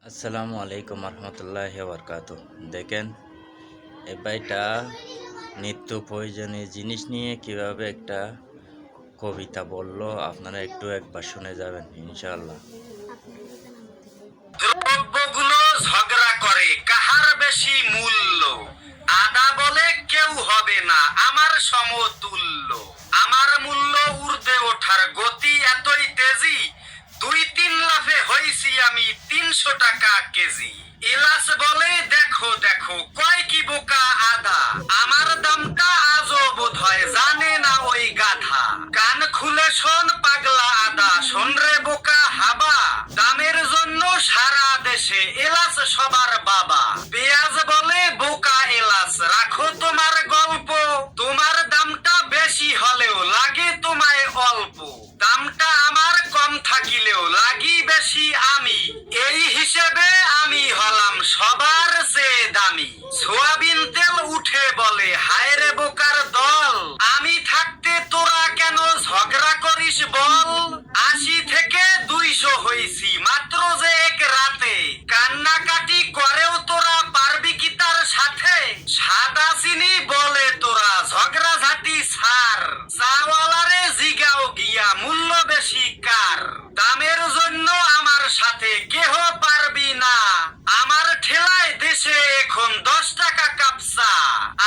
আসসালামু আলাইকুম রহমতুল্লাহি বারকাতু। দেখেন এই ভাইটা নিত্য প্রয়োজনীয় জিনিস নিয়ে কিভাবে একটা কবিতা বললো, আপনারা একটু একবার শুনে যাবেন ইনশাআল্লাহ। দ্রব্যগুলো ঝগড়া করে কাহার বেশি মূল্য, আদা বলে কেউ হবে না আমার সমতুল্য। আমার মূল্য ঊর্ধ্বে ওঠার গতি এতই তেজি, 2-3 লাফে হইছি আমি 300 টাকা কেজি। এলাচ বলে দেখো দেখো কয় কি বোকা আদা, আমার দামটা আজও বোধ হয় জানে না ওই গাধা। কান খুলে শোন পাগলা আদা, শোন রে বোকা হাবা, দামের জন্য সারা দেশে এলাচ সবার বাবা। পেঁয়াজ বলে বোকা এলাচ, রাখো তোমার গল্প, তোমার দামটা বেশি হলেও লাগে তোমায় অল্প। দামটা আমার কম থাকিলেও লাগি বেশি আমি, এই হিসেবে আমি হলাম সবার চেয়ে দামি। সোয়াবিন তেল উঠে বলে হায় রে বোকার দল, আমি থাকতে তোরা কেন ঝগড়া করিস বল। 80 থেকে 200 হইছি মাত্র যে এক রাতে, কান্নাকাটি করেও তোরা পারবি কি তার সাথে। সাদা চিনি বলে তোরা ঝগড়া ঝাঁটি ছাড়, চাওয়ালারে জিগাও গিয়া মূল্য বেশি কার। দামের জন্য আমার সাথে কেহ পারবি না, আমার ঠেলায় দেশে এখন 10 টাকা কাপসা।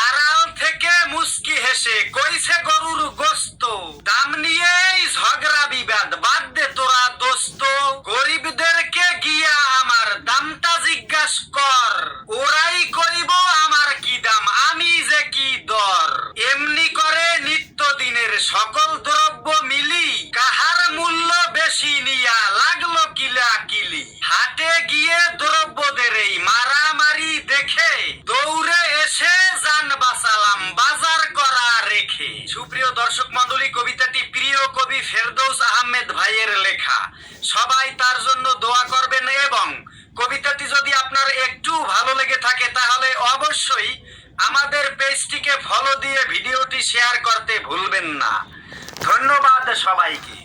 আড়াল থেকে মুস্কি হেসে কইছে গরুর গোস্ত, দাম নিয়েই ঝগড়া বিবাদ বাদ দে তোরা দোস্ত। গরিবদেরকে গিয়া আমার দামটা জিজ্ঞাস কর, ওরাই কইব আমার কি দাম আমি যে কি দর। এমনি করে নিত্যদিনের সকল দ্রব্য মিলি, কাহার মূল্য বেশি নিয়া লাগলো কিলা কিলি। হাটে গিয়ে দ্রব্যদের এই মারামারি দেখে দৌড়ে এসে জান বাঁচালাম বাজার করা রেখে। সুপ্রিয় দর্শক মণ্ডলী, কবিতাটি প্রিয় কবি ফেরদৌস আহমেদ ভাইয়ের লেখা। সবাই তার জন্য দোয়া করবেন এবং কবিতাটি যদি আপনার একটু ভালো লেগে থাকে তাহলে অবশ্যই আমাদের পেজটিকে ফলো দিয়ে ভিডিওটি শেয়ার করতে ভুলবেন না। ধন্যবাদ সবাইকে।